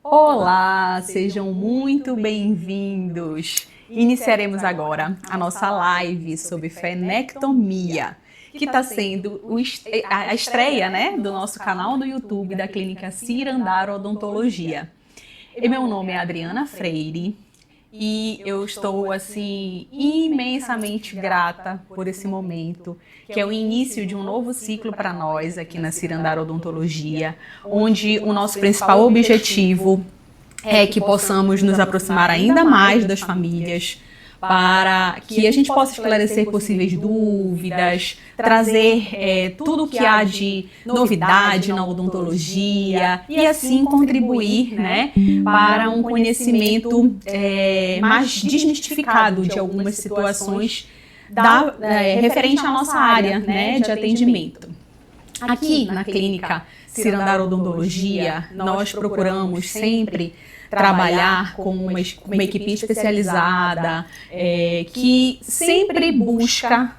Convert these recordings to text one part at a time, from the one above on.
Olá, sejam muito bem-vindos. Iniciaremos agora a nossa live sobre fenectomia, que está sendo a estreia, né, do nosso canal do YouTube da Clínica Cirandar Odontologia. E meu nome é Adriana Freire e eu estou assim imensamente grata por esse momento, que é o início de um novo ciclo para nós aqui na Cirandar Odontologia, onde o nosso principal objetivo é que possamos nos aproximar ainda mais das famílias, para que a gente possa esclarecer possíveis dúvidas, trazer tudo o que há de novidade na odontologia e assim contribuir, né, para um conhecimento mais desmistificado de algumas situações referente à nossa área, né, de atendimento. Aqui na clínica Cirandar Odontologia, nós procuramos sempre trabalhar com uma equipe especializada que sempre busca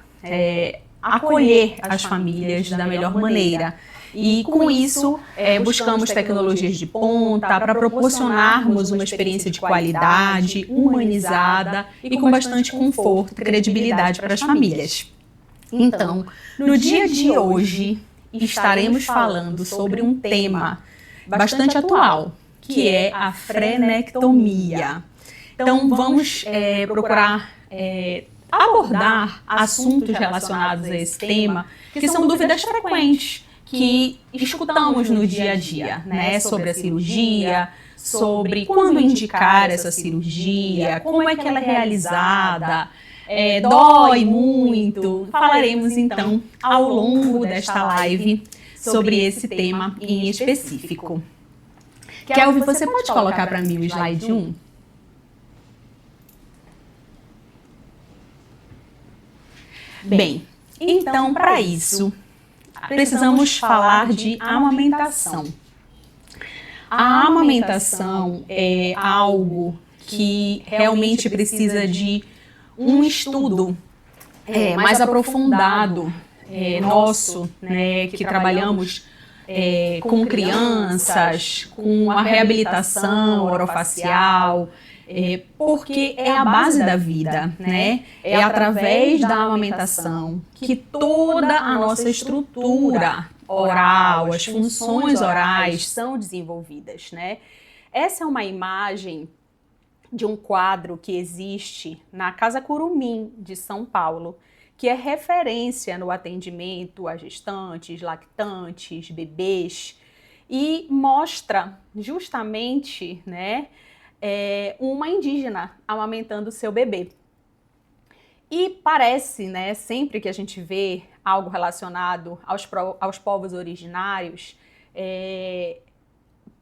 acolher as famílias da melhor maneira. E com isso, buscamos tecnologias de ponta para proporcionarmos uma experiência de qualidade, humanizada e com bastante conforto e credibilidade para as famílias. Então, no dia de hoje, estaremos falando sobre um tema bastante atual, que é a frenectomia. Então, vamos procurar abordar assuntos relacionados a esse tema, que são dúvidas frequentes que escutamos no dia a dia, né? Sobre a cirurgia, sobre quando indicar essa cirurgia, como é que ela é realizada, dói muito. Falaremos então ao longo desta live sobre esse tema em específico. Kelvin, você pode colocar para mim o slide 1? Bem, então para isso precisamos falar de amamentação. A amamentação é algo que realmente precisa de um estudo mais aprofundado nosso, né, que trabalhamos com crianças, com a reabilitação orofacial, porque é a base da vida, né? É através da amamentação que toda a nossa estrutura oral, as funções orais são desenvolvidas, né? Essa é uma imagem de um quadro que existe na Casa Curumim de São Paulo, que é referência no atendimento a gestantes, lactantes, bebês, e mostra justamente, né, uma indígena amamentando seu bebê. E parece, né, sempre que a gente vê algo relacionado aos povos originários,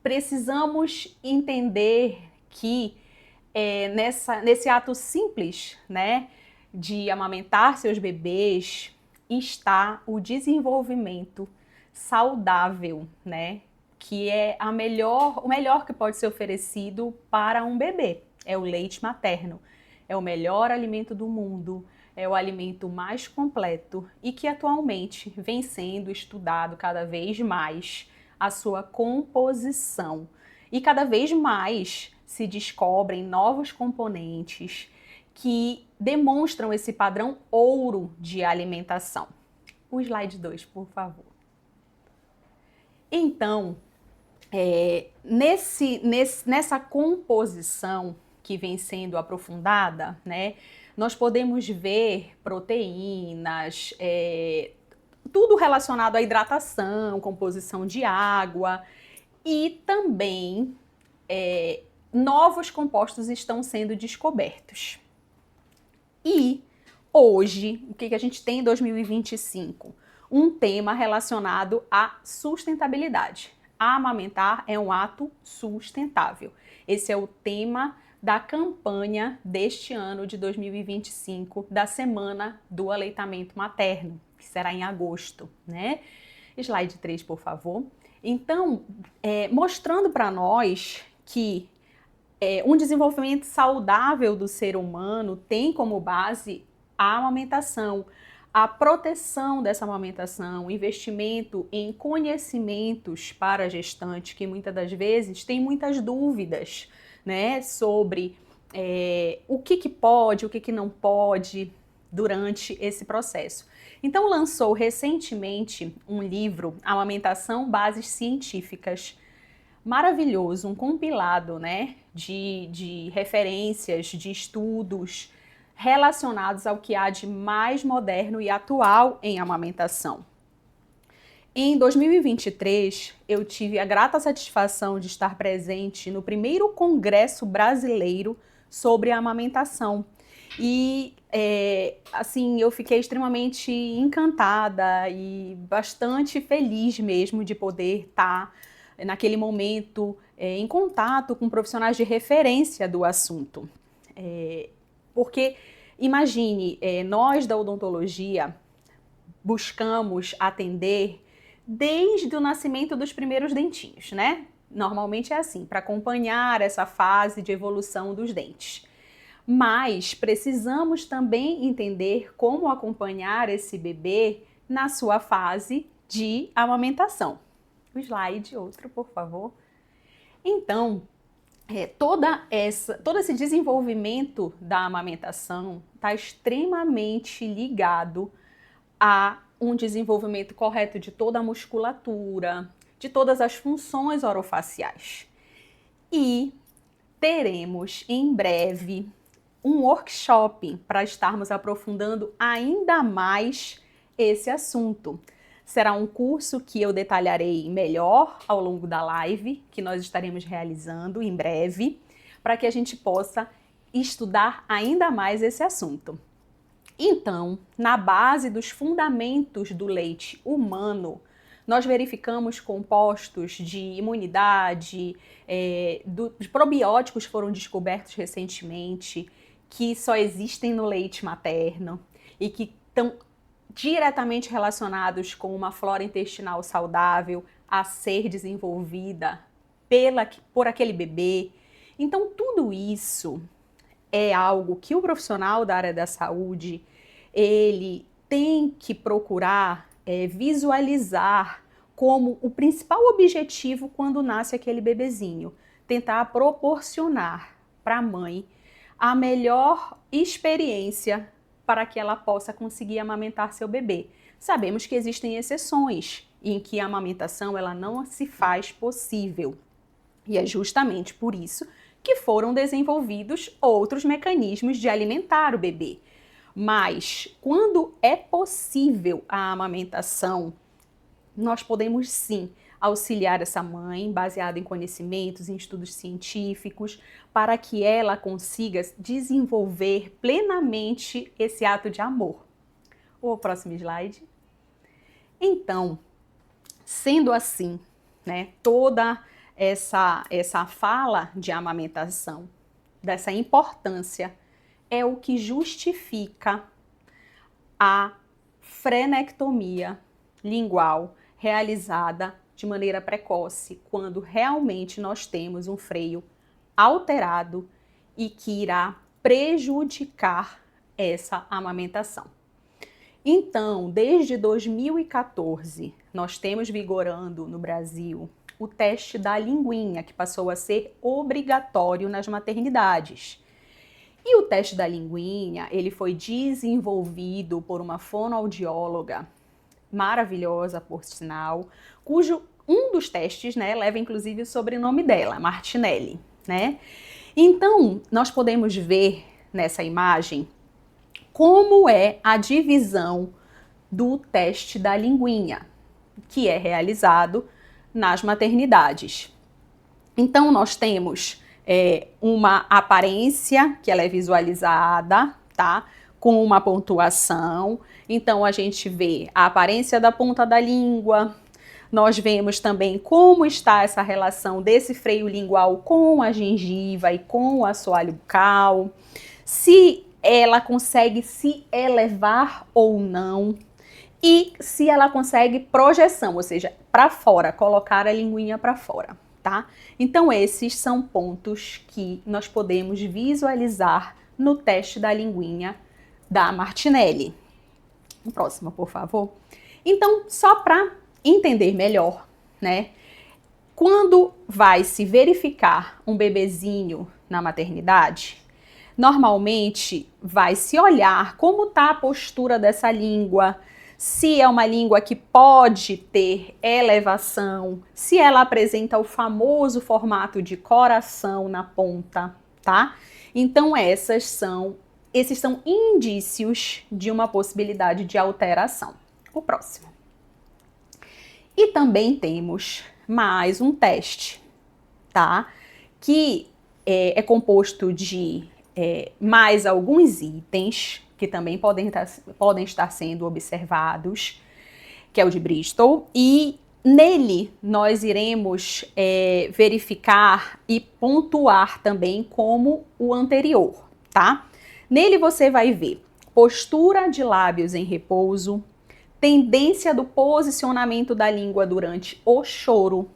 precisamos entender que nesse ato simples, né, de amamentar seus bebês, está o desenvolvimento saudável, né, que é o melhor que pode ser oferecido para um bebê. É o leite materno. É o melhor alimento do mundo, é o alimento mais completo e que atualmente vem sendo estudado cada vez mais a sua composição. E cada vez mais se descobrem novos componentes que demonstram esse padrão ouro de alimentação. O slide 2, por favor. Então, nessa composição que vem sendo aprofundada, né, nós podemos ver proteínas, tudo relacionado à hidratação, composição de água e também novos compostos estão sendo descobertos. E hoje, o que a gente tem em 2025? Um tema relacionado à sustentabilidade. Amamentar é um ato sustentável. Esse é o tema da campanha deste ano de 2025, da Semana do Aleitamento Materno, que será em agosto, né? Slide 3, por favor. Então, mostrando para nós que um desenvolvimento saudável do ser humano tem como base a amamentação. a proteção dessa amamentação, o investimento em conhecimentos para a gestante, que muitas das vezes tem muitas dúvidas, né, sobre o que pode, o que não pode durante esse processo. Então lançou recentemente um livro, Amamentação, Bases Científicas, maravilhoso, um compilado, né, de referências, de estudos relacionados ao que há de mais moderno e atual em amamentação. Em 2023, eu tive a grata satisfação de estar presente no primeiro Congresso Brasileiro sobre a Amamentação. E, assim, eu fiquei extremamente encantada e bastante feliz mesmo de poder estar, naquele momento, em contato com profissionais de referência do assunto. Porque, imagine, nós da odontologia buscamos atender desde o nascimento dos primeiros dentinhos, né? Normalmente é assim, para acompanhar essa fase de evolução dos dentes. Mas precisamos também entender como acompanhar esse bebê na sua fase de amamentação. O slide, outro, por favor. Então, todo esse desenvolvimento da amamentação está extremamente ligado a um desenvolvimento correto de toda a musculatura, de todas as funções orofaciais. E teremos em breve um workshop para estarmos aprofundando ainda mais esse assunto. Será um curso que eu detalharei melhor ao longo da live, que nós estaremos realizando em breve, para que a gente possa estudar ainda mais esse assunto. Então, na base dos fundamentos do leite humano, nós verificamos compostos de imunidade, de probióticos foram descobertos recentemente, que só existem no leite materno e que estão diretamente relacionados com uma flora intestinal saudável a ser desenvolvida por aquele bebê. Então, tudo isso é algo que o profissional da área da saúde, ele tem que procurar visualizar como o principal objetivo quando nasce aquele bebezinho, tentar proporcionar para a mãe a melhor experiência para que ela possa conseguir amamentar seu bebê. Sabemos que existem exceções em que a amamentação ela não se faz possível. E é justamente por isso que foram desenvolvidos outros mecanismos de alimentar o bebê. Mas quando é possível a amamentação, nós podemos sim auxiliar essa mãe, baseado em conhecimentos, em estudos científicos, para que ela consiga desenvolver plenamente esse ato de amor. O próximo slide. Então, sendo assim, né, toda essa fala de amamentação, dessa importância, é o que justifica a frenectomia lingual realizada de maneira precoce, quando realmente nós temos um freio alterado e que irá prejudicar essa amamentação. Então, desde 2014, nós temos vigorando no Brasil o teste da linguinha, que passou a ser obrigatório nas maternidades. E o teste da linguinha, ele foi desenvolvido por uma fonoaudióloga maravilhosa, por sinal, cujo um dos testes, né, leva inclusive o sobrenome dela, Martinelli, né? Então, nós podemos ver nessa imagem como é a divisão do teste da linguinha, que é realizado nas maternidades. Então, nós temos uma aparência que ela é visualizada, tá? Com uma pontuação. Então, a gente vê a aparência da ponta da língua. Nós vemos também como está essa relação desse freio lingual com a gengiva e com o assoalho bucal. Se ela consegue se elevar ou não. E se ela consegue projeção, ou seja, para fora, colocar a linguinha para fora, tá? Então, esses são pontos que nós podemos visualizar no teste da linguinha da Martinelli. O próximo, por favor. Então, só para entender melhor, né? Quando vai se verificar um bebezinho na maternidade, normalmente vai se olhar como está a postura dessa língua, se é uma língua que pode ter elevação, se ela apresenta o famoso formato de coração na ponta, tá? Então esses são indícios de uma possibilidade de alteração. O próximo. E também temos mais um teste, tá? Que é composto de mais alguns itens que também podem estar sendo observados, que é o de Bristol, e nele nós iremos verificar e pontuar também como o anterior, tá? Nele você vai ver postura de lábios em repouso, tendência do posicionamento da língua durante o choro,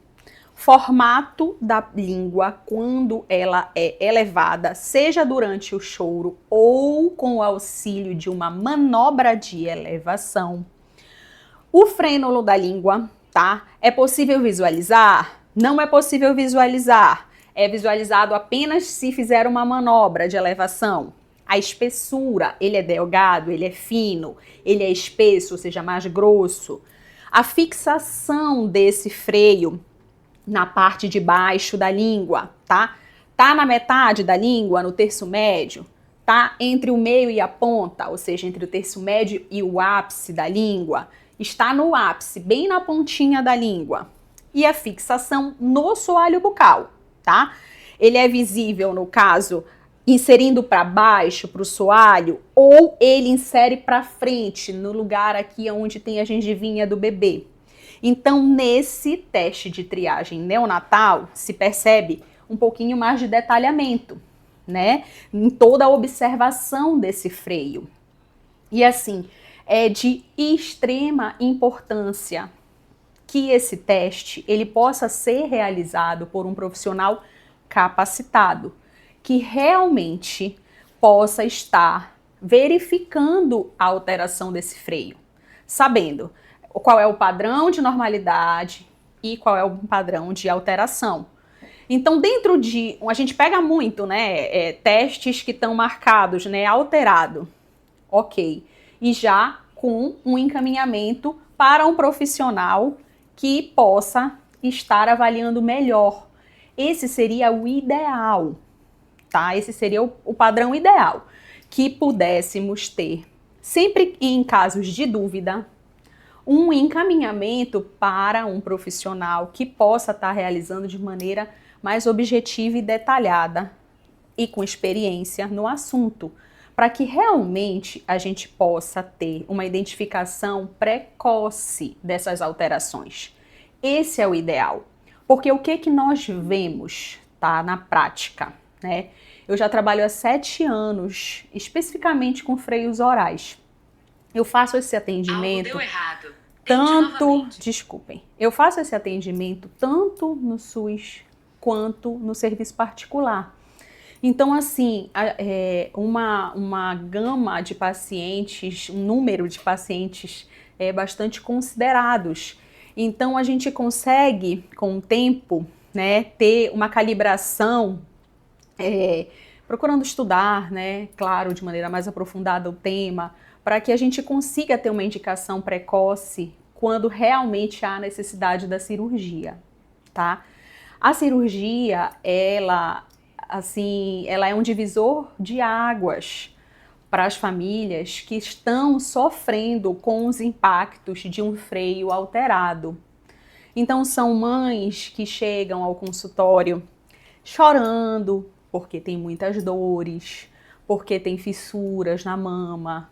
formato da língua quando ela é elevada, seja durante o choro ou com o auxílio de uma manobra de elevação. O frênulo da língua, tá? É possível visualizar? Não é possível visualizar. É visualizado apenas se fizer uma manobra de elevação. A espessura, ele é delgado, ele é fino, ele é espesso, ou seja, mais grosso. A fixação desse freio na parte de baixo da língua, tá? Tá na metade da língua, no terço médio, tá entre o meio e a ponta, ou seja, entre o terço médio e o ápice da língua, está no ápice, bem na pontinha da língua. E a fixação no soalho bucal, tá? Ele é visível, no caso, inserindo para baixo, para o soalho, ou ele insere para frente, no lugar aqui onde tem a gengivinha do bebê. Então, nesse teste de triagem neonatal, se percebe um pouquinho mais de detalhamento, né? Em toda a observação desse freio. E assim, é de extrema importância que esse teste ele possa ser realizado por um profissional capacitado, que realmente possa estar verificando a alteração desse freio, sabendo qual é o padrão de normalidade e qual é o padrão de alteração. Então, dentro de... A gente pega muito, né? Testes que estão marcados, né? Alterado. Ok. E já com um encaminhamento para um profissional que possa estar avaliando melhor. Esse seria o ideal, tá? Esse seria o padrão ideal. Que pudéssemos ter, sempre em casos de dúvida, um encaminhamento para um profissional que possa estar realizando de maneira mais objetiva e detalhada e com experiência no assunto, para que realmente a gente possa ter uma identificação precoce dessas alterações. Esse é o ideal, porque o que nós vemos, tá, na prática, né? Eu já trabalho há 7 anos, especificamente com freios orais. Eu faço esse atendimento. Algo deu errado. Eu faço esse atendimento tanto no SUS quanto no serviço particular. Então, assim, uma gama de pacientes, um número de pacientes bastante considerados. Então, a gente consegue, com o tempo, né, ter uma calibração, procurando estudar, né, claro, de maneira mais aprofundada o tema, para que a gente consiga ter uma indicação precoce quando realmente há necessidade da cirurgia, tá? A cirurgia, ela é um divisor de águas para as famílias que estão sofrendo com os impactos de um freio alterado. Então, são mães que chegam ao consultório chorando porque tem muitas dores, porque tem fissuras na mama,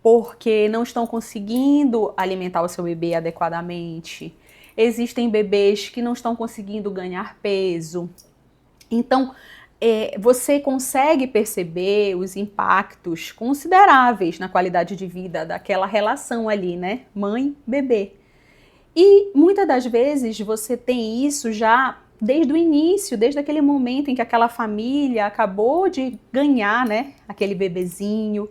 porque não estão conseguindo alimentar o seu bebê adequadamente. Existem bebês que não estão conseguindo ganhar peso. Então, você consegue perceber os impactos consideráveis na qualidade de vida daquela relação ali, né? Mãe-bebê. E muitas das vezes você tem isso já desde o início, desde aquele momento em que aquela família acabou de ganhar, né? Aquele bebezinho.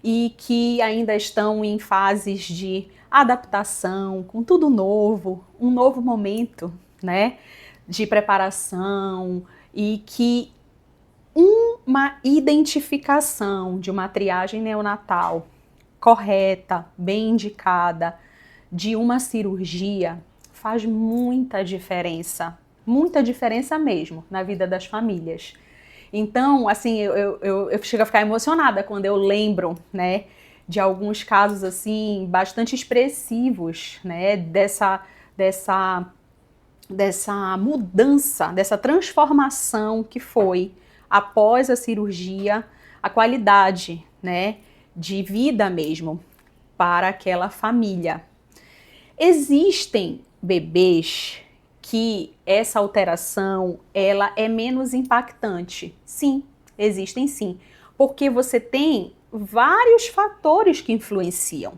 e que ainda estão em fases de adaptação, com tudo novo, um novo momento, né, de preparação, e que uma identificação de uma triagem neonatal correta, bem indicada, de uma cirurgia, faz muita diferença mesmo na vida das famílias. Então, assim, eu chego a ficar emocionada quando eu lembro, né, de alguns casos, assim, bastante expressivos, né, dessa mudança, dessa transformação que foi, após a cirurgia, a qualidade, né, de vida mesmo para aquela família. Existem bebês que essa alteração ela é menos impactante. Sim, existem sim, porque você tem vários fatores que influenciam.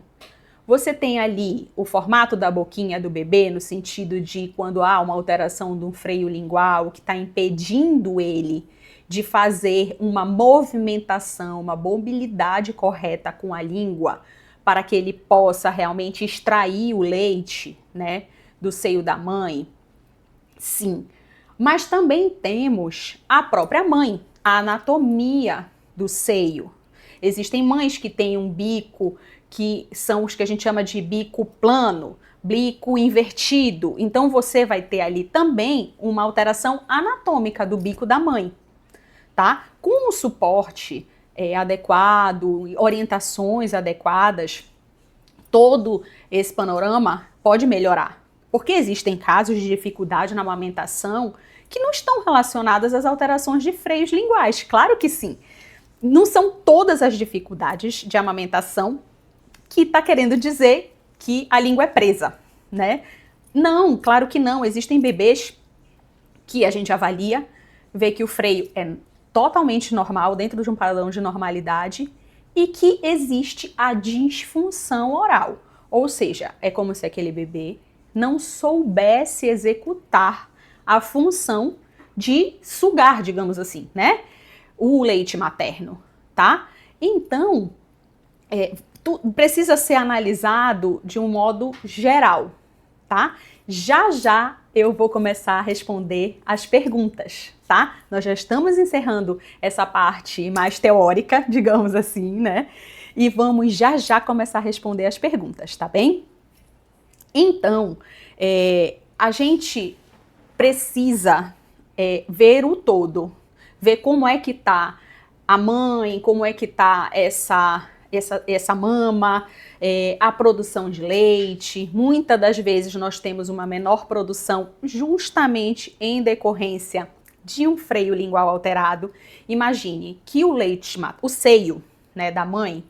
Você tem ali o formato da boquinha do bebê, no sentido de quando há uma alteração do freio lingual que está impedindo ele de fazer uma movimentação, uma mobilidade correta com a língua, para que ele possa realmente extrair o leite, né, do seio da mãe. Sim, mas também temos a própria mãe, a anatomia do seio. Existem mães que têm um bico que são os que a gente chama de bico plano, bico invertido. Então você vai ter ali também uma alteração anatômica do bico da mãe, tá? Com o suporte adequado, orientações adequadas, todo esse panorama pode melhorar. Porque existem casos de dificuldade na amamentação que não estão relacionadas às alterações de freios linguais. Claro que sim. Não são todas as dificuldades de amamentação que está querendo dizer que a língua é presa, né? Não, claro que não. Existem bebês que a gente avalia, vê que o freio é totalmente normal, dentro de um padrão de normalidade, e que existe a disfunção oral. Ou seja, é como se aquele bebê não soubesse executar a função de sugar, digamos assim, né? O leite materno, tá? Então, precisa ser analisado de um modo geral, tá? Já já eu vou começar a responder as perguntas, tá? Nós já estamos encerrando essa parte mais teórica, digamos assim, né? E vamos já já começar a responder as perguntas, tá bem? Então, a gente precisa ver o todo, ver como é que tá a mãe, como é que tá essa mama, a produção de leite. Muitas das vezes nós temos uma menor produção justamente em decorrência de um freio lingual alterado. Imagine que o leite, o seio, né, da mãe,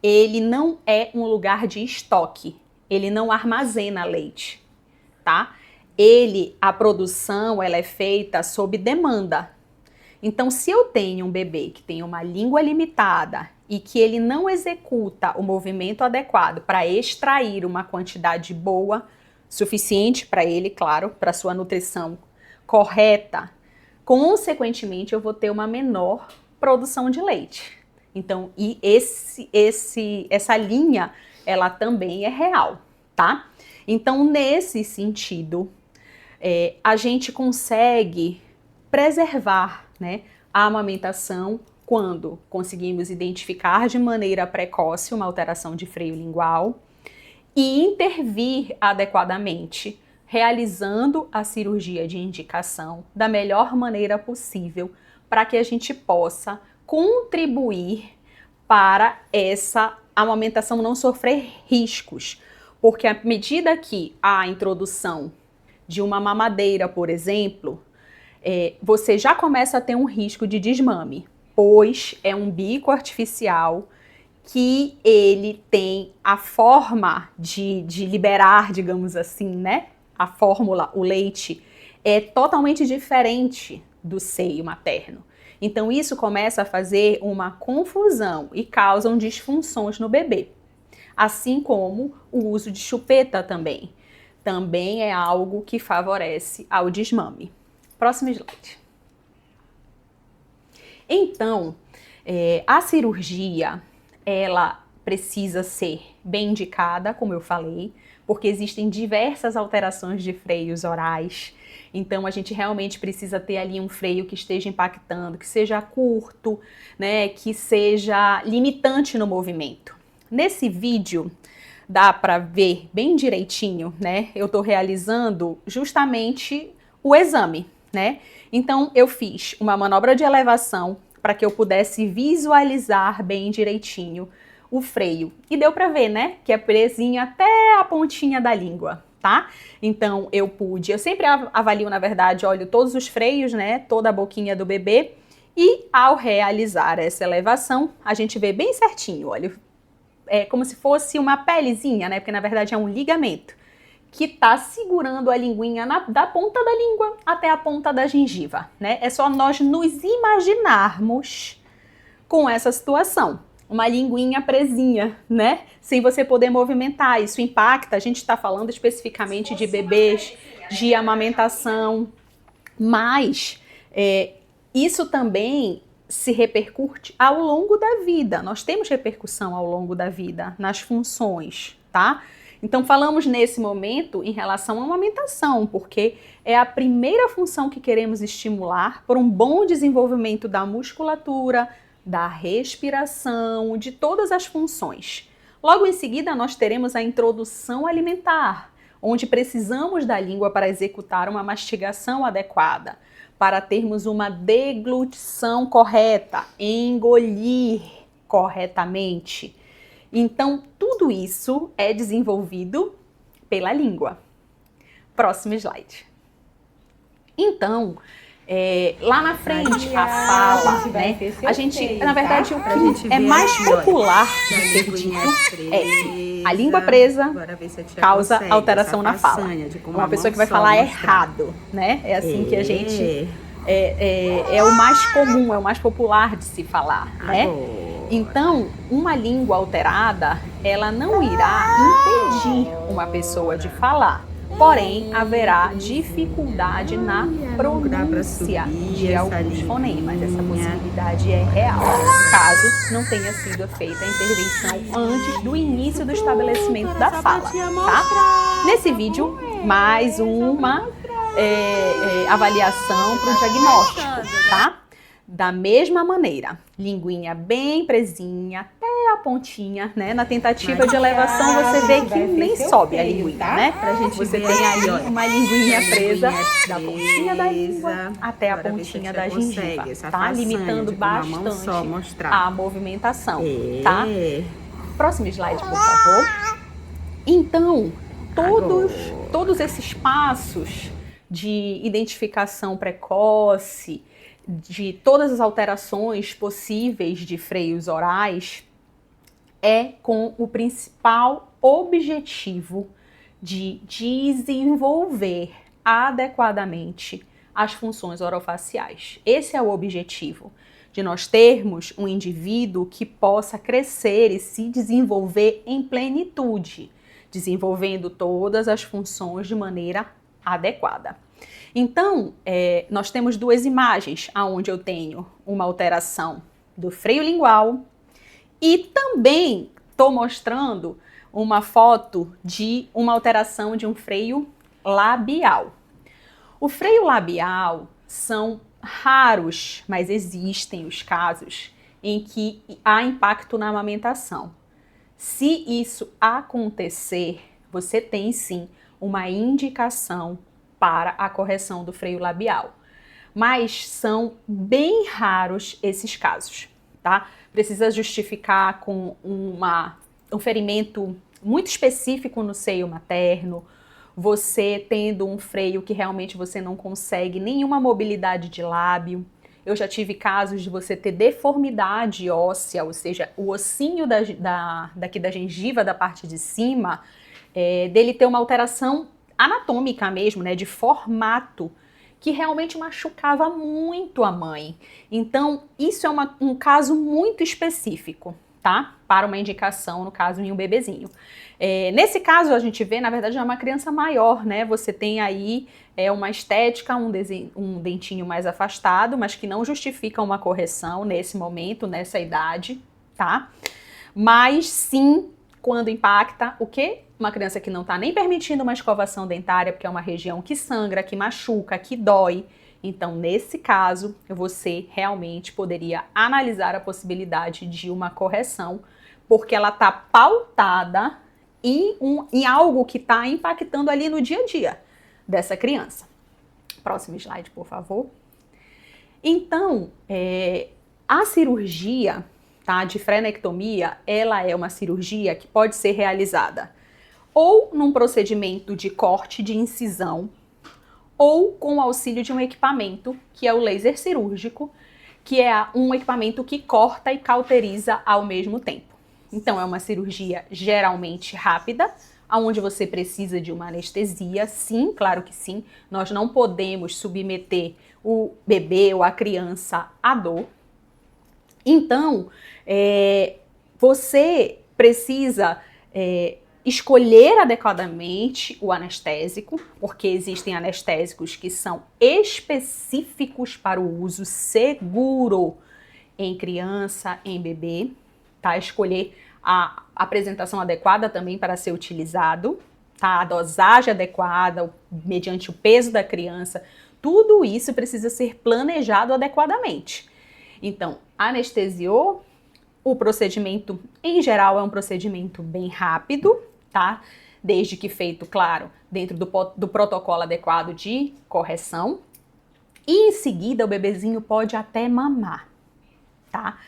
ele não é um lugar de estoque, ele não armazena leite, tá? A produção, ela é feita sob demanda. Então, se eu tenho um bebê que tem uma língua limitada e que ele não executa o movimento adequado para extrair uma quantidade boa, suficiente para ele, claro, para sua nutrição correta, consequentemente eu vou ter uma menor produção de leite. Então, e essa linha, ela também é real, tá? Então, nesse sentido, a gente consegue preservar, né, a amamentação quando conseguimos identificar de maneira precoce uma alteração de freio lingual e intervir adequadamente, realizando a cirurgia de indicação da melhor maneira possível para que a gente possa contribuir para essa amamentação não sofrer riscos. Porque à medida que a introdução de uma mamadeira, por exemplo, você já começa a ter um risco de desmame, pois é um bico artificial que ele tem a forma de liberar, digamos assim, né? A fórmula, o leite, é totalmente diferente do seio materno. Então isso começa a fazer uma confusão e causam disfunções no bebê. Assim como o uso de chupeta também. Também é algo que favorece ao desmame. Próximo slide. Então, a cirurgia, ela precisa ser bem indicada, como eu falei, porque existem diversas alterações de freios orais. Então, a gente realmente precisa ter ali um freio que esteja impactando, que seja curto, né, que seja limitante no movimento. Nesse vídeo, dá para ver bem direitinho, né? Eu estou realizando justamente o exame, né? Então, eu fiz uma manobra de elevação para que eu pudesse visualizar bem direitinho o freio. E deu para ver, né? Que é presinho até a pontinha da língua, tá? Então, eu sempre avalio, na verdade, olho todos os freios, né? Toda a boquinha do bebê. E ao realizar essa elevação, a gente vê bem certinho, olha, é como se fosse uma pelezinha, né? Porque na verdade é um ligamento que tá segurando a linguinha da ponta da língua até a ponta da gengiva, né? É só nós nos imaginarmos com essa situação. Uma linguinha presinha, né? Sem você poder movimentar. Isso impacta, a gente está falando especificamente de bebês, de amamentação, mas isso também se repercute ao longo da vida. Nós temos repercussão ao longo da vida nas funções, tá? Então falamos nesse momento em relação à amamentação, porque é a primeira função que queremos estimular por um bom desenvolvimento da musculatura, da respiração, de todas as funções. Logo em seguida nós teremos a introdução alimentar, onde precisamos da língua para executar uma mastigação adequada, para termos uma deglutição correta, engolir corretamente. Então, tudo isso é desenvolvido pela língua. Próximo slide. Então, lá na frente, a fala, né? A gente, na verdade, o que é mais popular de ser dito é a língua presa causa alteração na fala. Uma pessoa que vai falar errado, né? É assim que a gente... É o mais comum, é o mais popular de se falar, né? Então, uma língua alterada, ela não irá impedir uma pessoa de falar. Porém, haverá dificuldade na pronúncia de alguns fonemas. Essa possibilidade é real, caso não tenha sido feita a intervenção antes do início do estabelecimento da fala, tá? Nesse vídeo, mais uma avaliação para o diagnóstico, tá? Da mesma maneira, linguinha bem presinha, até a pontinha, né? Na tentativa de elevação, você vê que nem sobe a linguinha, né? Você tem aí uma linguinha presa da pontinha da língua até a pontinha da gengiva, tá? Limitando bastante a movimentação, tá? Próximo slide, por favor. Então, todos esses passos de identificação precoce, de todas as alterações possíveis de freios orais, é com o principal objetivo de desenvolver adequadamente as funções orofaciais. Esse é o objetivo, de nós termos um indivíduo que possa crescer e se desenvolver em plenitude, desenvolvendo todas as funções de maneira adequada. Então, nós temos duas imagens, onde eu tenho uma alteração do freio lingual e também estou mostrando uma foto de uma alteração de um freio labial. O freio labial são raros, mas existem os casos em que há impacto na amamentação. Se isso acontecer, você tem sim uma indicação para a correção do freio labial. Mas são bem raros esses casos, tá? Precisa justificar com um ferimento muito específico no seio materno, você tendo um freio que realmente você não consegue nenhuma mobilidade de lábio. Eu já tive casos de você ter deformidade óssea, ou seja, o ossinho daqui da gengiva, da parte de cima, dele ter uma alteração anatômica mesmo, né, de formato, que realmente machucava muito a mãe. Então, isso é um caso muito específico, tá? Para uma indicação, no caso, em um bebezinho. Nesse caso, a gente vê, na verdade, é uma criança maior, né? Você tem aí uma estética, um dentinho mais afastado, mas que não justifica uma correção nesse momento, nessa idade, tá? Mas sim, quando impacta o quê? Uma criança que não está nem permitindo uma escovação dentária, porque é uma região que sangra, que machuca, que dói. Então, nesse caso, você realmente poderia analisar a possibilidade de uma correção, porque ela está pautada em algo que está impactando ali no dia a dia dessa criança. Próximo slide, por favor. Então, a cirurgia, tá, de frenectomia, ela é uma cirurgia que pode ser realizada ou num procedimento de corte de incisão, ou com o auxílio de um equipamento, que é o laser cirúrgico, que é um equipamento que corta e cauteriza ao mesmo tempo. Então, é uma cirurgia geralmente rápida, onde você precisa de uma anestesia, sim, claro que sim. Nós não podemos submeter o bebê ou a criança à dor. Então, você precisa escolher adequadamente o anestésico, porque existem anestésicos que são específicos para o uso seguro em criança, em bebê, tá? Escolher a apresentação adequada também para ser utilizado, tá? A dosagem adequada, mediante o peso da criança, tudo isso precisa ser planejado adequadamente. Então, anestesiou, o procedimento, em geral, é um procedimento bem rápido, tá? Desde que feito, claro, dentro do protocolo adequado de correção. E em seguida, o bebezinho pode até mamar, tá?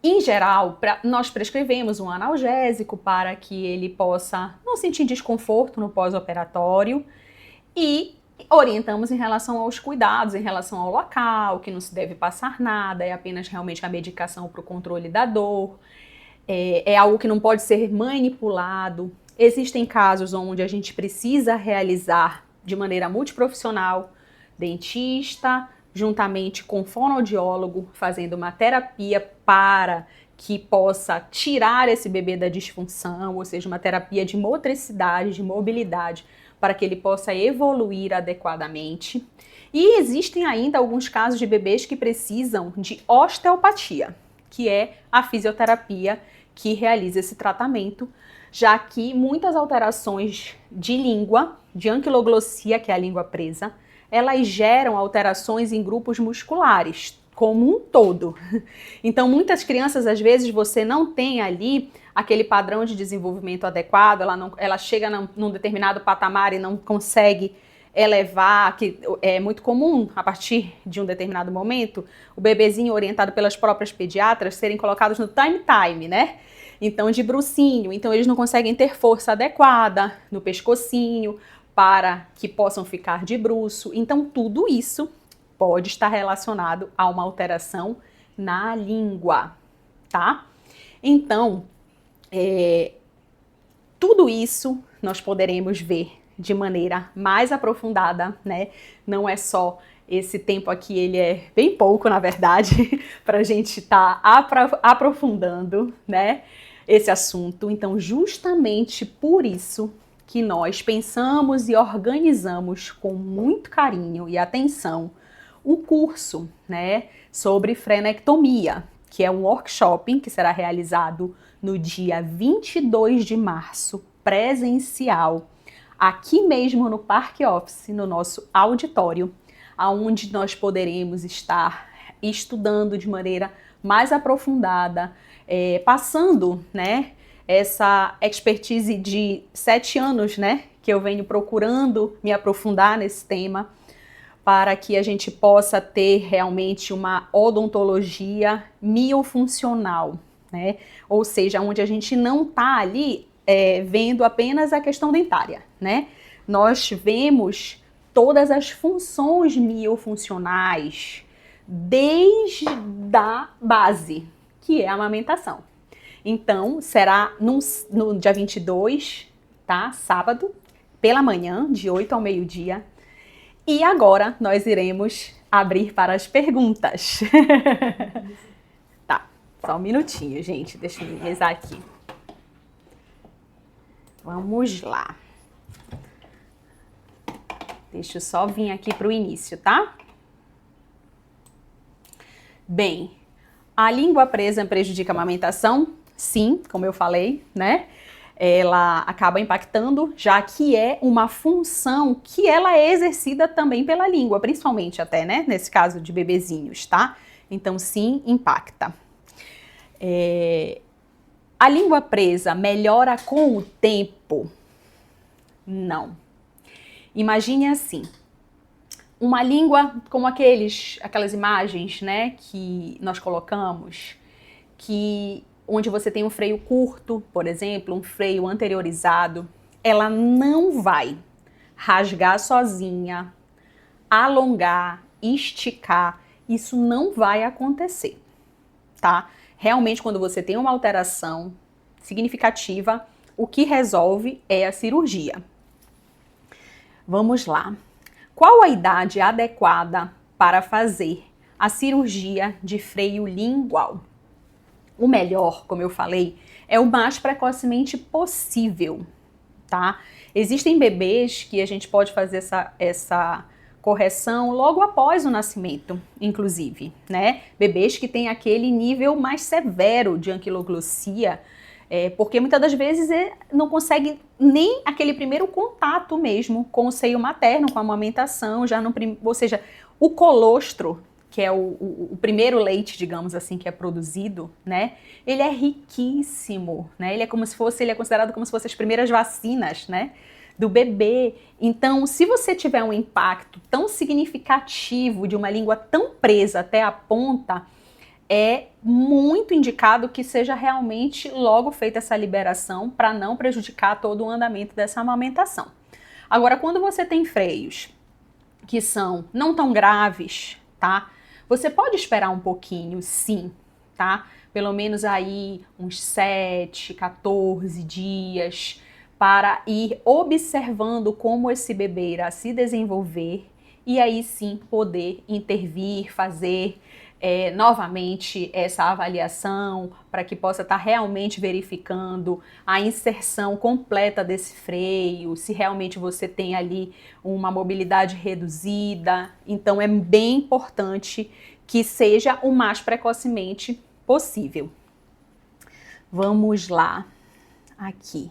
Em geral, nós prescrevemos um analgésico para que ele possa não sentir desconforto no pós-operatório e orientamos em relação aos cuidados, em relação ao local, que não se deve passar nada, é apenas realmente a medicação para o controle da dor, é algo que não pode ser manipulado. Existem casos onde a gente precisa realizar de maneira multiprofissional, dentista, juntamente com fonoaudiólogo, fazendo uma terapia para que possa tirar esse bebê da disfunção, ou seja, uma terapia de motricidade, de mobilidade, para que ele possa evoluir adequadamente. E existem ainda alguns casos de bebês que precisam de osteopatia, que é a fisioterapia que realiza esse tratamento, já que muitas alterações de língua, de anquiloglossia, que é a língua presa, elas geram alterações em grupos musculares, como um todo. Então, muitas crianças, às vezes, você não tem ali aquele padrão de desenvolvimento adequado, ela chega num determinado patamar e não consegue elevar, que é muito comum, a partir de um determinado momento, o bebezinho orientado pelas próprias pediatras serem colocados no time, né? Então, de brucinho, então eles não conseguem ter força adequada no pescocinho para que possam ficar de bruço. Então, tudo isso pode estar relacionado a uma alteração na língua, tá? Então, tudo isso nós poderemos ver de maneira mais aprofundada, né? Não é só esse tempo aqui, ele é bem pouco, na verdade, para a gente estar aprofundando, né, esse assunto. Então, justamente por isso que nós pensamos e organizamos com muito carinho e atenção um curso, né, sobre frenectomia, que é um workshop que será realizado no dia 22 de março, presencial, aqui mesmo no Parque Office, no nosso auditório, onde nós poderemos estar estudando de maneira mais aprofundada, passando, né, essa expertise de 7 anos, né, que eu venho procurando me aprofundar nesse tema, para que a gente possa ter realmente uma odontologia miofuncional, né? Ou seja, onde a gente não está ali vendo apenas a questão dentária, né? Nós vemos todas as funções miofuncionais desde a base, que é a amamentação. Então, será no dia 22, tá? Sábado, pela manhã, de 8 ao meio-dia. E agora nós iremos abrir para as perguntas. Tá, só um minutinho, gente. Deixa eu rezar aqui. Vamos lá. Deixa eu só vir aqui para o início, tá? Bem, a língua presa prejudica a amamentação? sim, como eu falei, né? Ela acaba impactando, já que é uma função que ela é exercida também pela língua, principalmente até, né? Nesse caso de bebezinhos, tá? Então, sim, impacta. A língua presa melhora com o tempo? Não. Imagine assim, uma língua como aquelas imagens, né, que nós colocamos, onde você tem um freio curto, por exemplo, um freio anteriorizado, ela não vai rasgar sozinha, alongar, esticar, isso não vai acontecer, tá? Realmente, quando você tem uma alteração significativa, o que resolve é a cirurgia. Vamos lá. Qual a idade adequada para fazer a cirurgia de freio lingual? O melhor, como eu falei, é o mais precocemente possível, tá? Existem bebês que a gente pode fazer essa correção logo após o nascimento, inclusive, né? Bebês que têm aquele nível mais severo de anquiloglossia, porque muitas das vezes não consegue nem aquele primeiro contato mesmo com o seio materno, com a amamentação, ou seja, o colostro, que é o primeiro leite, digamos assim, que é produzido, né? Ele é riquíssimo, né? Ele é considerado como se fossem as primeiras vacinas, né? Do bebê. Então, se você tiver um impacto tão significativo de uma língua tão presa até a ponta, é muito indicado que seja realmente logo feita essa liberação para não prejudicar todo o andamento dessa amamentação. Agora, quando você tem freios que são não tão graves, tá? Você pode esperar um pouquinho, sim, tá? Pelo menos aí uns 7, 14 dias para ir observando como esse bebê irá se desenvolver e aí sim poder intervir, fazer novamente essa avaliação para que possa estar realmente verificando a inserção completa desse freio, se realmente você tem ali uma mobilidade reduzida. Então é bem importante que seja o mais precocemente possível. Vamos lá, aqui.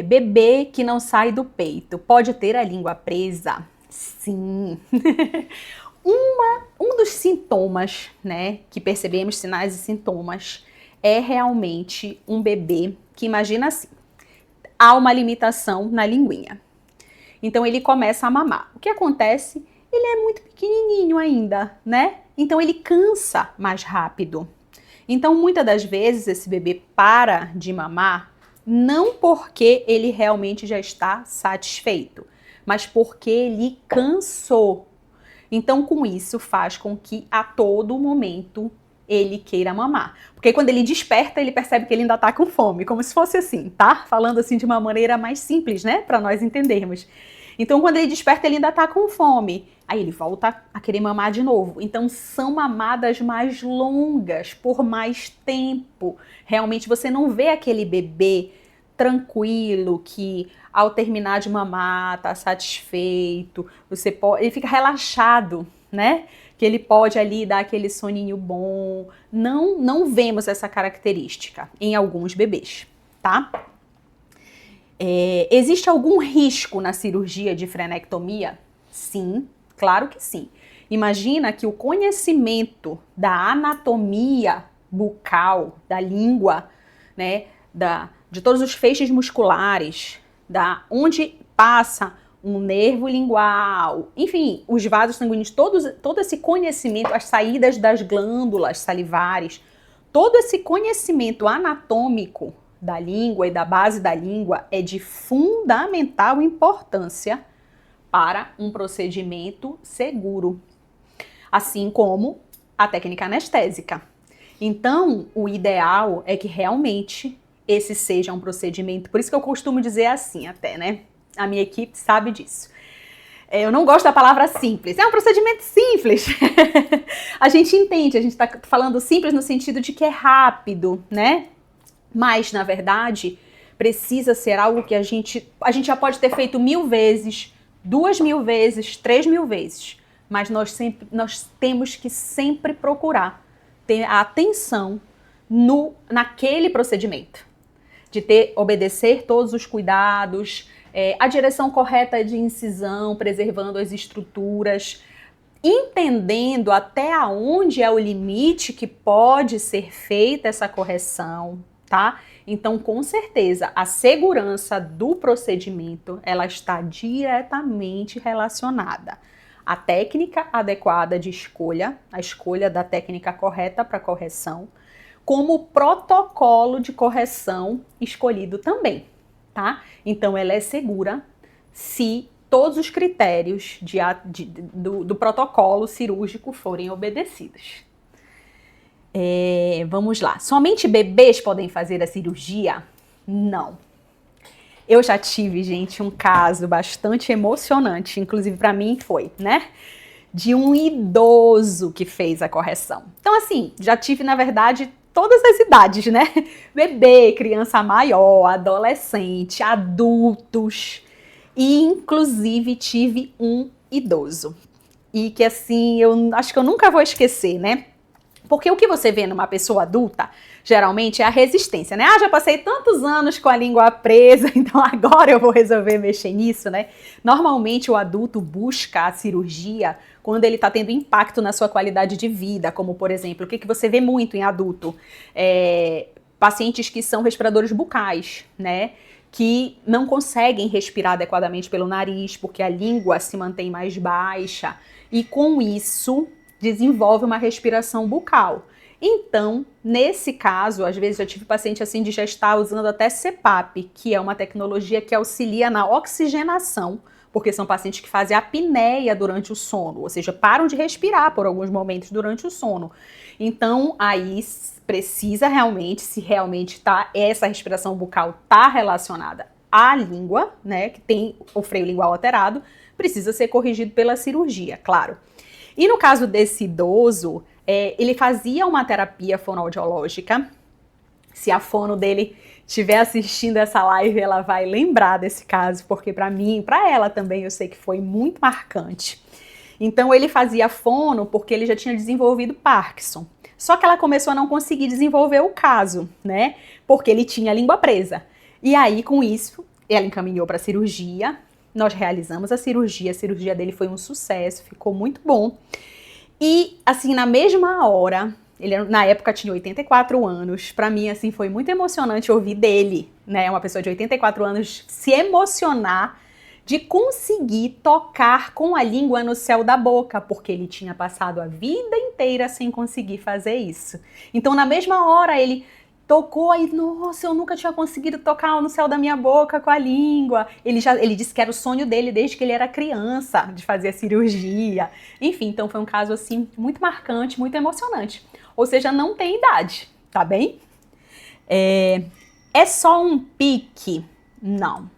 Bebê que não sai do peito, pode ter a língua presa? Sim. Um dos sintomas, né, que percebemos, sinais e sintomas, é realmente um bebê que, imagina assim, há uma limitação na linguinha. Então ele começa a mamar. O que acontece? Ele é muito pequenininho ainda, né? Então ele cansa mais rápido. Então muitas das vezes esse bebê para de mamar não porque ele realmente já está satisfeito, mas porque ele cansou. Então, com isso, faz com que a todo momento ele queira mamar. Porque quando ele desperta, ele percebe que ele ainda tá com fome, como se fosse assim, tá? Falando assim de uma maneira mais simples, né? Para nós entendermos. Então, quando ele desperta, ele ainda tá com fome. Aí ele volta a querer mamar de novo. Então, são mamadas mais longas, por mais tempo. Realmente, você não vê aquele bebê tranquilo, que ao terminar de mamar, tá satisfeito, ele fica relaxado, né? Que ele pode ali dar aquele soninho bom. Não vemos essa característica em alguns bebês, tá? Existe algum risco na cirurgia de frenectomia? Sim, claro que sim. Imagina que o conhecimento da anatomia bucal, da língua, né, de todos os feixes musculares, onde passa um nervo lingual, enfim, os vasos sanguíneos, todo esse conhecimento, as saídas das glândulas salivares, todo esse conhecimento anatômico da língua e da base da língua é de fundamental importância para um procedimento seguro, assim como a técnica anestésica. Então, o ideal é que realmente esse seja um procedimento, por isso que eu costumo dizer assim até, né? A minha equipe sabe disso. Eu não gosto da palavra simples, é um procedimento simples. A gente entende, a gente está falando simples no sentido de que é rápido, né? Mas, na verdade, precisa ser algo que a gente já pode ter feito 1000 vezes, 2000 vezes, 3000 vezes. Mas nós temos que sempre procurar ter a atenção naquele procedimento, de obedecer todos os cuidados, a direção correta de incisão, preservando as estruturas, entendendo até onde é o limite que pode ser feita essa correção, tá? Então, com certeza, a segurança do procedimento, ela está diretamente relacionada à técnica adequada de escolha, a escolha da técnica correta para correção, como o protocolo de correção escolhido também, tá? Então, ela é segura se todos os critérios do protocolo cirúrgico forem obedecidos. Vamos lá. Somente bebês podem fazer a cirurgia? Não. Eu já tive, gente, um caso bastante emocionante, inclusive para mim foi, né? De um idoso que fez a correção. Então, assim, já tive, na verdade, todas as idades, né? Bebê, criança maior, adolescente, adultos. E, inclusive, tive um idoso. E que, assim, eu acho que eu nunca vou esquecer, né? Porque o que você vê numa pessoa adulta, geralmente, é a resistência, né? Ah, já passei tantos anos com a língua presa, então agora eu vou resolver mexer nisso, né? Normalmente, o adulto busca a cirurgia quando ele está tendo impacto na sua qualidade de vida, como, por exemplo, o que você vê muito em adulto? Pacientes que são respiradores bucais, né? Que não conseguem respirar adequadamente pelo nariz, porque a língua se mantém mais baixa, e com isso desenvolve uma respiração bucal. Então, nesse caso, às vezes já tive paciente assim de já estar usando até CPAP, que é uma tecnologia que auxilia na oxigenação, porque são pacientes que fazem apneia durante o sono, ou seja, param de respirar por alguns momentos durante o sono. Então, aí precisa realmente, se realmente essa respiração bucal está relacionada à língua, né, que tem o freio lingual alterado, precisa ser corrigido pela cirurgia, claro. E no caso desse idoso, ele fazia uma terapia fonoaudiológica. Se a fono dele estiver assistindo essa live, ela vai lembrar desse caso, porque para mim, para ela também, eu sei que foi muito marcante. Então, ele fazia fono porque ele já tinha desenvolvido Parkinson. Só que ela começou a não conseguir desenvolver o caso, né? Porque ele tinha a língua presa. E aí, com isso, ela encaminhou para a cirurgia. Nós realizamos a cirurgia dele foi um sucesso, ficou muito bom. E, assim, na mesma hora, ele na época tinha 84 anos, pra mim, assim, foi muito emocionante ouvir dele, né, uma pessoa de 84 anos se emocionar de conseguir tocar com a língua no céu da boca, porque ele tinha passado a vida inteira sem conseguir fazer isso. Então, na mesma hora, ele tocou aí, nossa, eu nunca tinha conseguido tocar no céu da minha boca com a língua. Ele disse que era o sonho dele desde que ele era criança, de fazer a cirurgia. Enfim, então foi um caso, assim, muito marcante, muito emocionante. Ou seja, não tem idade, tá bem? É só um pique? Não,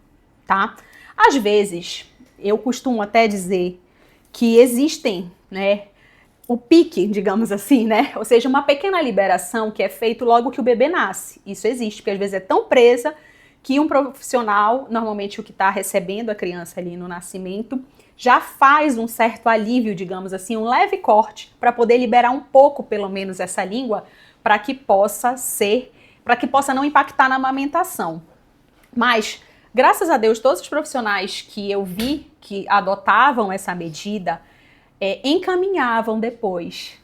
tá? Às vezes, eu costumo até dizer que existem, né, o pique, digamos assim, né? Ou seja, uma pequena liberação que é feito logo que o bebê nasce. Isso existe, porque às vezes é tão presa que um profissional, normalmente o que está recebendo a criança ali no nascimento, já faz um certo alívio, digamos assim, um leve corte, para poder liberar um pouco, pelo menos, essa língua, para que possa não impactar na amamentação. Mas, graças a Deus, todos os profissionais que eu vi que adotavam essa medida, encaminhavam depois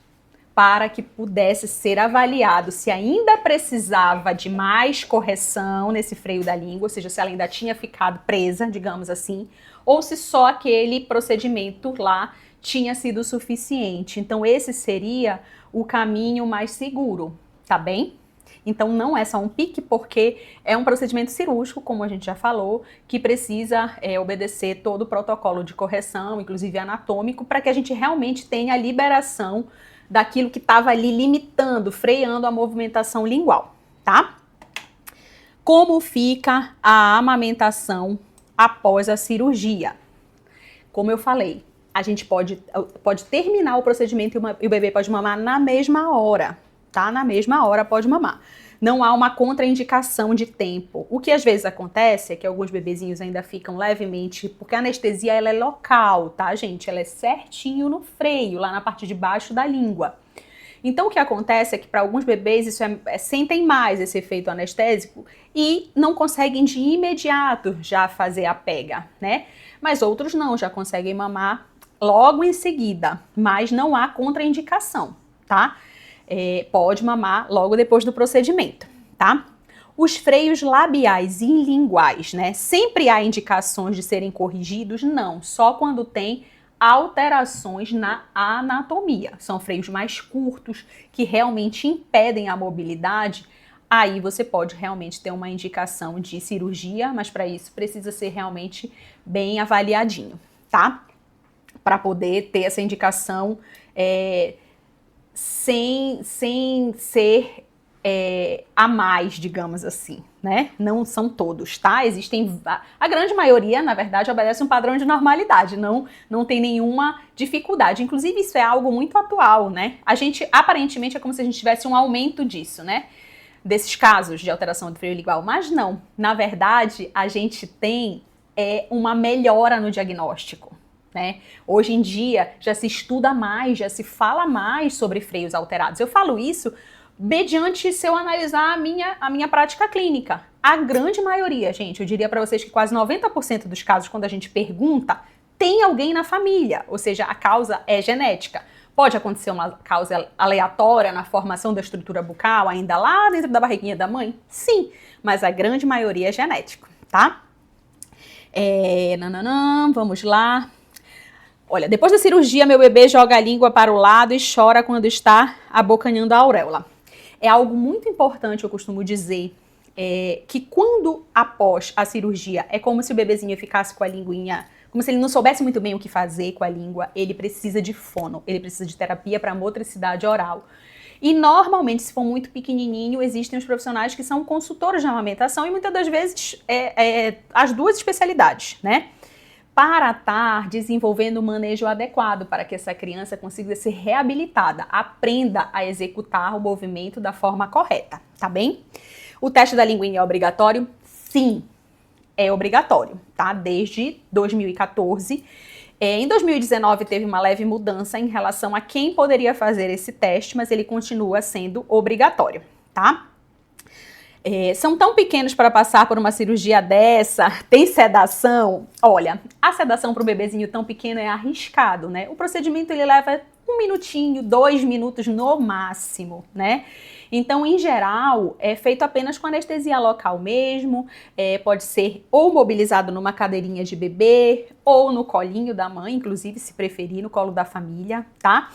para que pudesse ser avaliado se ainda precisava de mais correção nesse freio da língua, ou seja, se ela ainda tinha ficado presa, digamos assim, ou se só aquele procedimento lá tinha sido suficiente. Então esse seria o caminho mais seguro, tá bem? Então não é só um pique, porque é um procedimento cirúrgico, como a gente já falou, que precisa obedecer todo o protocolo de correção, inclusive anatômico, para que a gente realmente tenha a liberação daquilo que estava ali limitando, freando a movimentação lingual, tá? Como fica a amamentação após a cirurgia? Como eu falei, a gente pode terminar o procedimento e o bebê pode mamar na mesma hora, tá? Na mesma hora pode mamar. Não há uma contraindicação de tempo. O que às vezes acontece é que alguns bebezinhos ainda ficam levemente, porque a anestesia ela é local, tá, gente? Ela é certinho no freio, lá na parte de baixo da língua. Então, o que acontece é que para alguns bebês isso sentem mais esse efeito anestésico e não conseguem de imediato já fazer a pega, né? Mas outros não, já conseguem mamar logo em seguida, mas não há contraindicação, tá? Pode mamar logo depois do procedimento, tá? Os freios labiais e linguais, né? Sempre há indicações de serem corrigidos? Não, só quando tem alterações na anatomia. São freios mais curtos, que realmente impedem a mobilidade. Aí você pode realmente ter uma indicação de cirurgia, mas para isso precisa ser realmente bem avaliadinho, tá? Para poder ter essa indicação sem ser a mais, digamos assim, né? Não são todos, tá? Existem, a grande maioria, na verdade, obedece um padrão de normalidade, não tem nenhuma dificuldade. Inclusive, isso é algo muito atual, né? Aparentemente, é como se a gente tivesse um aumento disso, né? Desses casos de alteração do freio lingual, mas não. Na verdade, a gente tem uma melhora no diagnóstico, né? Hoje em dia, já se estuda mais, já se fala mais sobre freios alterados. Eu falo isso mediante se eu analisar a minha prática clínica. A grande maioria, gente, eu diria para vocês que quase 90% dos casos, quando a gente pergunta, tem alguém na família, ou seja, a causa é genética. Pode acontecer uma causa aleatória na formação da estrutura bucal, ainda lá dentro da barriguinha da mãe? Sim, mas a grande maioria é genético, tá? Vamos lá. Olha, depois da cirurgia, meu bebê joga a língua para o lado e chora quando está abocanhando a auréola. É algo muito importante, eu costumo dizer, que quando após a cirurgia, é como se o bebezinho ficasse com a linguinha, como se ele não soubesse muito bem o que fazer com a língua, ele precisa de fono, ele precisa de terapia para motricidade oral. E normalmente, se for muito pequenininho, existem os profissionais que são consultores de amamentação e muitas das vezes as duas especialidades, né? Para estar desenvolvendo o manejo adequado para que essa criança consiga ser reabilitada, aprenda a executar o movimento da forma correta, tá bem? O teste da linguinha é obrigatório? Sim, é obrigatório, tá? Desde 2014. Em 2019 teve uma leve mudança em relação a quem poderia fazer esse teste, mas ele continua sendo obrigatório, tá? São tão pequenos para passar por uma cirurgia dessa, tem sedação? Olha, a sedação para um bebezinho tão pequeno é arriscado, né? O procedimento ele leva 1 minutinho, 2 minutos no máximo, né? Então, em geral, é feito apenas com anestesia local mesmo, pode ser ou mobilizado numa cadeirinha de bebê, ou no colinho da mãe, inclusive, se preferir, no colo da família, tá?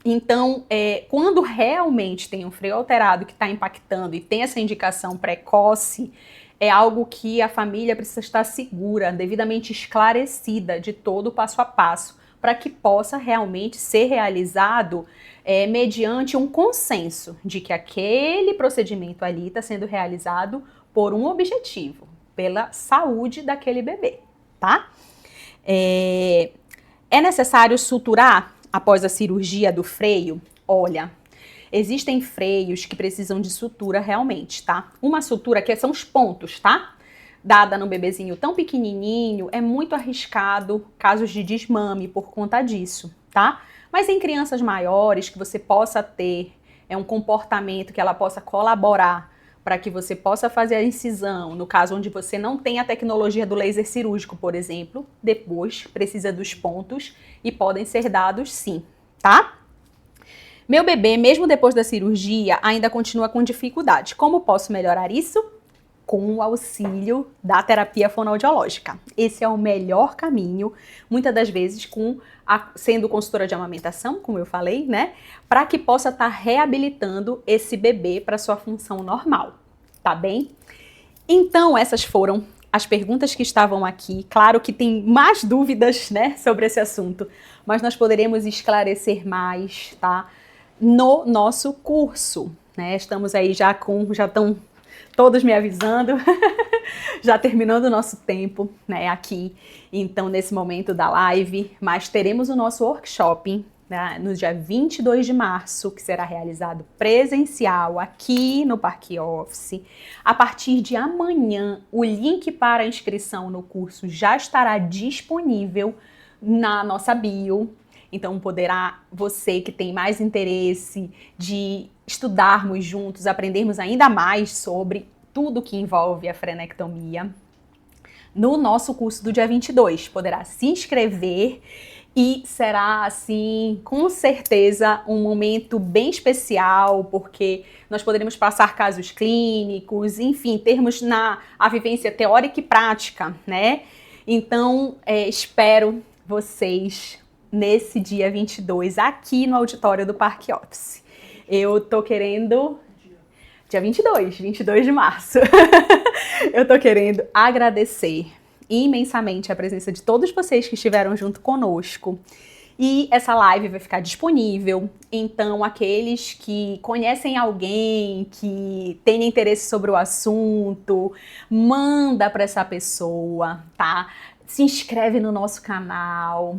Então, quando realmente tem um freio alterado que está impactando e tem essa indicação precoce, é algo que a família precisa estar segura, devidamente esclarecida de todo o passo a passo, para que possa realmente ser realizado mediante um consenso de que aquele procedimento ali está sendo realizado por um objetivo, pela saúde daquele bebê, tá? É necessário suturar após a cirurgia do freio? Olha, existem freios que precisam de sutura realmente, tá? Uma sutura que são os pontos, tá? Dada no bebezinho tão pequenininho, é muito arriscado casos de desmame por conta disso, tá? Mas em crianças maiores, que você possa ter um comportamento que ela possa colaborar para que você possa fazer a incisão, no caso onde você não tem a tecnologia do laser cirúrgico, por exemplo, depois precisa dos pontos e podem ser dados sim, tá? Meu bebê, mesmo depois da cirurgia, ainda continua com dificuldade. Como posso melhorar isso? Com o auxílio da terapia fonoaudiológica. Esse é o melhor caminho, muitas das vezes sendo consultora de amamentação, como eu falei, né? Para que possa estar reabilitando esse bebê para sua função normal, tá bem? Então, essas foram as perguntas que estavam aqui. Claro que tem mais dúvidas, né, sobre esse assunto, mas nós poderemos esclarecer mais, tá? No nosso curso, né? Estamos aí já estão todos me avisando, já terminando o nosso tempo, né, aqui, então, nesse momento da live, mas teremos o nosso workshop, né, no dia 22 de março, que será realizado presencial aqui no Parque Office. A partir de amanhã, o link para a inscrição no curso já estará disponível na nossa bio. Então poderá você que tem mais interesse de estudarmos juntos, aprendermos ainda mais sobre tudo que envolve a frenectomia, no nosso curso do dia 22, poderá se inscrever e será, assim, com certeza um momento bem especial, porque nós poderemos passar casos clínicos, enfim, termos a vivência teórica e prática, né? Então, espero vocês nesse dia 22 aqui no auditório do Parque Office. Eu tô querendo... Dia 22 de março. Eu tô querendo agradecer imensamente a presença de todos vocês que estiveram junto conosco. E essa live vai ficar disponível, então aqueles que conhecem alguém que tem interesse sobre o assunto, manda para essa pessoa, tá? Se inscreve no nosso canal,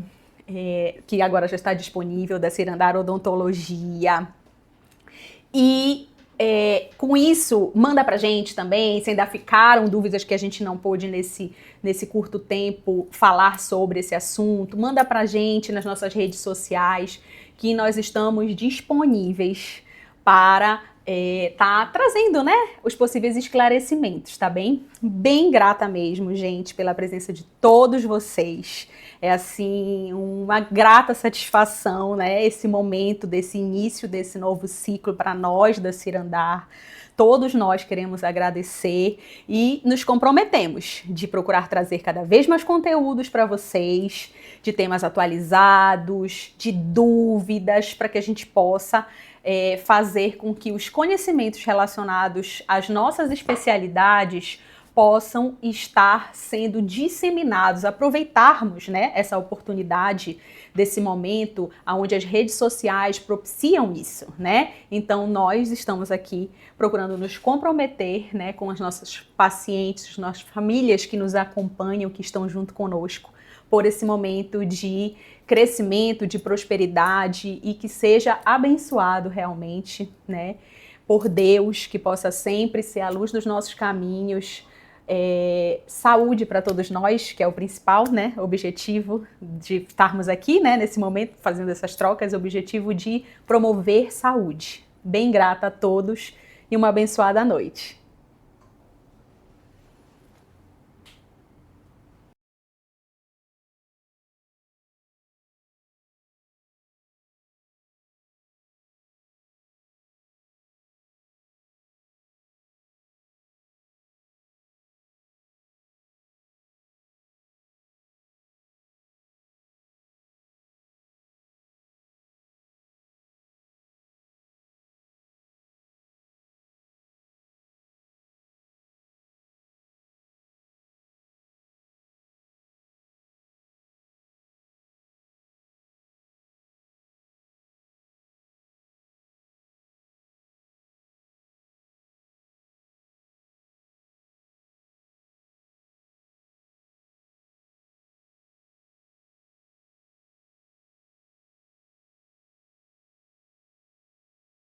que agora já está disponível, da Cirandar Odontologia. E com isso, manda pra gente também, se ainda ficaram dúvidas que a gente não pôde nesse curto tempo falar sobre esse assunto, manda pra gente nas nossas redes sociais, que nós estamos disponíveis para tá trazendo, né, os possíveis esclarecimentos, tá bem? Bem grata mesmo, gente, pela presença de todos vocês. É assim, uma grata satisfação, né? Esse momento, desse início desse novo ciclo para nós da Cirandar. Todos nós queremos agradecer e nos comprometemos de procurar trazer cada vez mais conteúdos para vocês, de temas atualizados, de dúvidas, para que a gente possa fazer com que os conhecimentos relacionados às nossas especialidades possam estar sendo disseminados, aproveitarmos, né, essa oportunidade desse momento onde as redes sociais propiciam isso, né? Então nós estamos aqui procurando nos comprometer, né, com as nossas pacientes, nossas famílias que nos acompanham, que estão junto conosco, por esse momento de crescimento, de prosperidade e que seja abençoado realmente, né, por Deus, que possa sempre ser a luz dos nossos caminhos. Saúde para todos nós, que é o principal, né, objetivo de estarmos aqui, né, nesse momento, fazendo essas trocas, o objetivo de promover saúde. Bem grata a todos e uma abençoada noite.